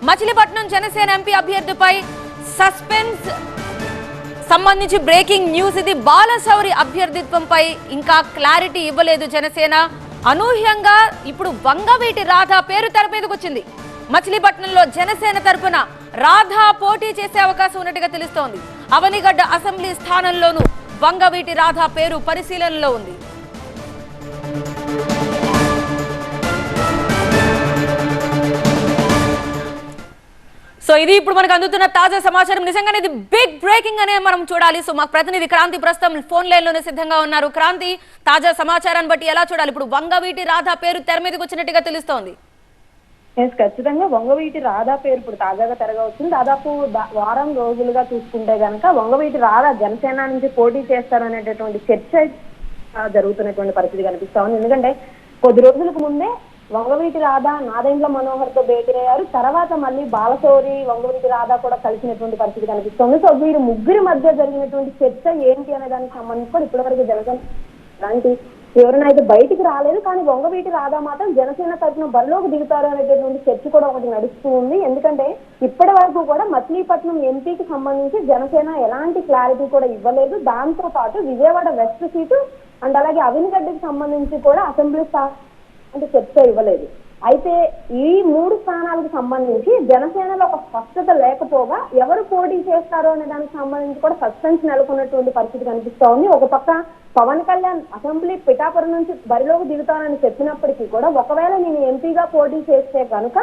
Machilipatnam Janasena MP అభ్యర్థిపై suspense సంబంధించి breaking news ఇది. బాలశౌరి అభ్యర్థిత్వంపై ఇంకా క్లారిటీ ఇవ్వలేదు జనసేన. అనూహ్యంగా ఇప్పుడు వంగవీటి రాధ పేరు తెర మీదకి వచ్చింది. మచిలీపట్నంలో జనసేన తరపున రాధా పోటీ చేసే అవకాశం ఉన్నట్టుగా తెలుస్తోంది. అవనిగడ్డ అసెంబ్లీ స్థానంలోనూ వంగవీటి రాధా పేరు పరిశీలనలో ఉంది. సో ఇది ఇప్పుడు మనకు అందుతున్న తాజా సమాచారం. నిజంగానే ఇది బిగ్ బ్రేకింగ్ అనే మనం చూడాలి. సో మా ప్రతినిధి క్రాంతి ప్రస్తుతం ఫోన్ లైన్ లోనే సిద్ధంగా ఉన్నారు. క్రాంతి, తాజా సమాచారాన్ని బట్టి ఎలా చూడాలి? ఇప్పుడు వంగవీటి రాధా పేరు తెర మీదకి వచ్చినట్టుగా తెలుస్తోంది. ఖచ్చితంగా వంగవీటి రాధా పేరు ఇప్పుడు తాజాగా తెరగా వచ్చింది. దాదాపు వారం రోజులుగా చూసుకుంటే గనక వంగవీటి రాధా జనసేన నుంచి పోటీ చేస్తారనేటటువంటి చర్చ జరుగుతున్నటువంటి పరిస్థితి కనిపిస్తా ఉంది. ఎందుకంటే కొద్ది రోజులకు ముందే వంగవీటి రాధా నాదెండ్ల మనోహర్ తో భేటీ అయ్యారు. తర్వాత మళ్ళీ బాలశౌరి వంగవీటి రాధా కూడా కలిసినటువంటి పరిస్థితి కనిపిస్తుంది. సో వీరు ముగ్గురి మధ్య జరిగినటువంటి చర్చ ఏంటి అనే దానికి సంబంధించి కూడా ఇప్పటివరకు జనసేన అలాంటి ఎవరైనా అయితే బయటికి రాలేదు. కానీ వంగవీటి రాధా మాత్రం జనసేన తరఫున బరిలోకి దిగుతారు అనేటటువంటి చర్చ కూడా ఒకటి నడుస్తూ ఉంది. ఎందుకంటే ఇప్పటి వరకు కూడా మచిలీపట్నం ఎంపీకి సంబంధించి జనసేన ఎలాంటి క్లారిటీ కూడా ఇవ్వలేదు. దాంతో పాటు విజయవాడ వెస్ట్ సీటు అండ్ అలాగే అవినిగడ్డకి సంబంధించి కూడా అసెంబ్లీ అంటే చర్చ ఇవ్వలేదు. అయితే ఈ 3 స్థానాలకు సంబంధించి జనసేనలో ఒక స్పష్టత లేకపోగా ఎవరు పోటీ చేస్తారో అనే దానికి సంబంధించి కూడా సస్పెన్స్ నెలకొన్నటువంటి పరిస్థితి కనిపిస్తా ఉంది. ఒక పక్క పవన్ కళ్యాణ్ అసెంబ్లీ పిఠాపురం నుంచి బరిలోకి దిగుతానని చెప్పినప్పటికీ కూడా ఒకవేళ నేను ఎంపీగా పోటీ చేస్తే కనుక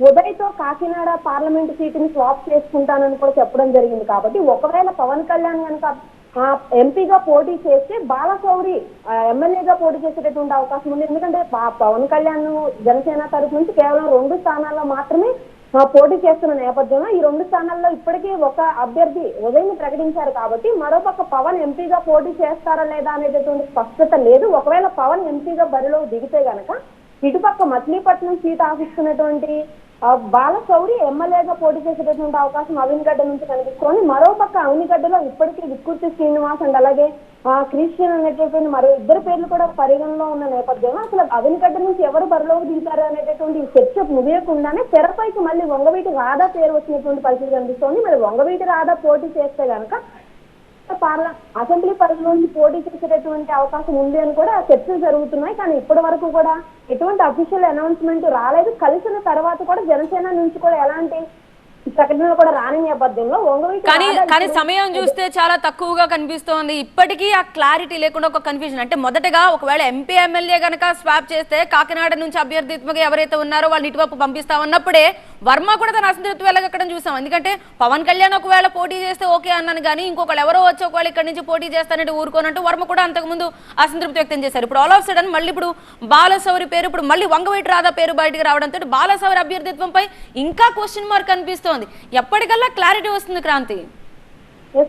ఉదయ్తో కాకినాడ పార్లమెంట్ సీటుని స్వాప్ చేసుకుంటానని కూడా చెప్పడం జరిగింది. కాబట్టి ఒకవేళ పవన్ కళ్యాణ్ కనుక ఎంపీగా పోటీ చేస్తే బాలశౌరి ఎమ్మెల్యేగా పోటీ చేసేటటువంటి అవకాశం ఉంది. ఎందుకంటే పవన్ కళ్యాణ్ జనసేన తరఫు నుంచి కేవలం 2 స్థానాల్లో మాత్రమే పోటీ చేస్తున్న నేపథ్యంలో ఈ 2 స్థానాల్లో ఇప్పటికీ ఒక అభ్యర్థి ఉదయం ప్రకటించారు. కాబట్టి మరోపక్క పవన్ ఎంపీగా పోటీ చేస్తారా లేదా అనేటటువంటి స్పష్టత లేదు. ఒకవేళ పవన్ ఎంపీగా బరిలో దిగితే గనక ఇటుపక్క మచిలీపట్నం సీట్ ఆశిస్తున్నటువంటి బాలశౌరి ఎమ్మెల్యేగా పోటీ చేసేటటువంటి అవకాశం అవినిగడ్డ నుంచి కనిపిస్తోంది. మరోపక్క అవినిగడ్డలో ఇప్పటికీ విక్కుర్తి శ్రీనివాస్ అండ్ అలాగే క్రిస్టియన్ అనేటటువంటి మరో 2 పేర్లు కూడా పరిగణలో ఉన్న నేపథ్యంలో అసలు అవినిగడ్డ నుంచి ఎవరు బరిలోకి దిగుతారు అనేటటువంటి చర్చ ముగియకుండానే తెరపైకి మళ్ళీ వంగవీటి రాధా పేరు వచ్చినటువంటి పరిస్థితి కనిపిస్తోంది. మరి వంగవీటి రాధా పోటీ చేస్తే గనక అసెంబ్లీ పరిధిలో నుంచి పోటీ చేసేటటువంటి అవకాశం ఉంది అని కూడా చర్చలు జరుగుతున్నాయి. కానీ ఇప్పటి వరకు కూడా ఎటువంటి అఫీషియల్ అనౌన్స్మెంట్ రాలేదు. కలిసిన తర్వాత కూడా జనసేన నుంచి కూడా ఎలాంటి ప్రకటనలు కూడా రాని నేపథ్యంలో కానీ సమయం చూస్తే చాలా తక్కువగా కనిపిస్తోంది. ఇప్పటికీ ఆ క్లారిటీ లేకుండా ఒక కన్ఫ్యూజన్. అంటే మొదటగా ఒకవేళ ఎంపీ ఎమ్మెల్యే కనుక స్వాప్ చేస్తే కాకినాడ నుంచి అభ్యర్థిత్వంగా ఎవరైతే ఉన్నారో వాళ్ళని ఇటువైపు పంపిస్తామన్నప్పుడే వర్మ కూడా తన అసంతృప్తి వెళ్ళగక్కడం చూసాం. ఎందుకంటే పవన్ కళ్యాణ్ ఒకవేళ పోటీ చేస్తే ఓకే అన్నాను, కానీ ఇంకొకళ్ళు ఎవరో వచ్చి ఒకవేళ ఇక్కడ నుంచి పోటీ చేస్తానంటే ఊరుకోనంటూ వర్మ కూడా అంతకుముందు అసంతృప్తి వ్యక్తం చేశారు. ఇప్పుడు ఆల్ ఆఫ్ సడన్ మళ్ళీ ఇప్పుడు బాలశౌరి పేరు, ఇప్పుడు మళ్ళీ వంగవీటి రాధా పేరు బయటకు రావడంతో బాలశౌరి అభ్యర్థిత్వంపై ఇంకా క్వశ్చన్ మార్క్ కనిపిస్తోంది. ఎప్పటికల్లా క్లారిటీ వస్తుంది క్రాంతి?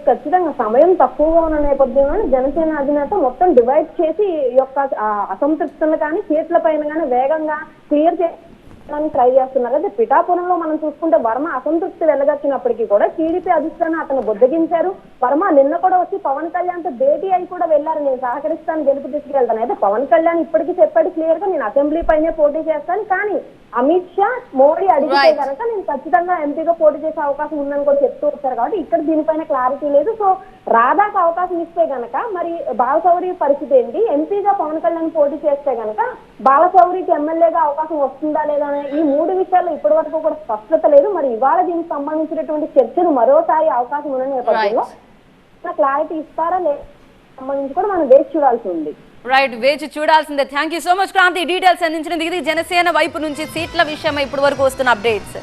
ఖచ్చితంగా సమయం తక్కువగా ఉన్న నేపథ్యంలో జనసేన అధినేత మొత్తం డివైడ్ చేసి ఈ యొక్క అసంతృప్తులు కానీ సీట్ల పైన కానీ వేగంగా క్లియర్ చేయడానికి ట్రై చేస్తున్నారు. అయితే పిఠాపురంలో మనం చూసుకుంటే వర్మ అసంతృప్తి వెళ్ళగచ్చినప్పటికీ కూడా టీడీపీ అధిష్టానం అతను బుద్ధగించారు. వర్మ నిన్న కూడా వచ్చి పవన్ కళ్యాణ్ తో భేటీ అయి కూడా వెళ్లారు, నేను సహకరిస్తాను, గెలుపు తీసుకెళ్తాను. అయితే పవన్ కళ్యాణ్ ఇప్పటికీ చెప్పాడు క్లియర్ గా నేను అసెంబ్లీ పైనే పోటీ చేస్తాను, కానీ అమిత్ షా మోడీ అడిగితే కనుక నేను ఖచ్చితంగా ఎంపీగా పోటీ చేసే అవకాశం ఉందని కూడా చెప్తూ వచ్చారు. కాబట్టి ఇక్కడ దీనిపైన క్లారిటీ లేదు. సో రాధాకు అవకాశం ఇస్తే గనక మరి బాలశౌరి పరిస్థితి ఏంటి? ఎంపీగా పవన్ కళ్యాణ్ పోటీ చేస్తే గనక బాలశౌరికి ఎమ్మెల్యేగా అవకాశం వస్తుందా లేదా అనే ఈ 3 విషయాల్లో ఇప్పటి వరకు కూడా స్పష్టత లేదు. మరి ఇవాళ దీనికి సంబంధించినటువంటి చర్చలు మరోసారి అవకాశం ఉన్న నేపథ్యంలో క్లారిటీ ఇస్తారా లేదా సంబంధించి కూడా మనం వేచి చూడాల్సి ఉంది. రైట్, వేచి చూడాల్సిందే. Thank you so much Kranthi, details అందించినందుకు. ఇది జనసేన వైపు నుంచి సీట్ల విషయమై ఇప్పటి వరకు వస్తున్న అప్డేట్స్.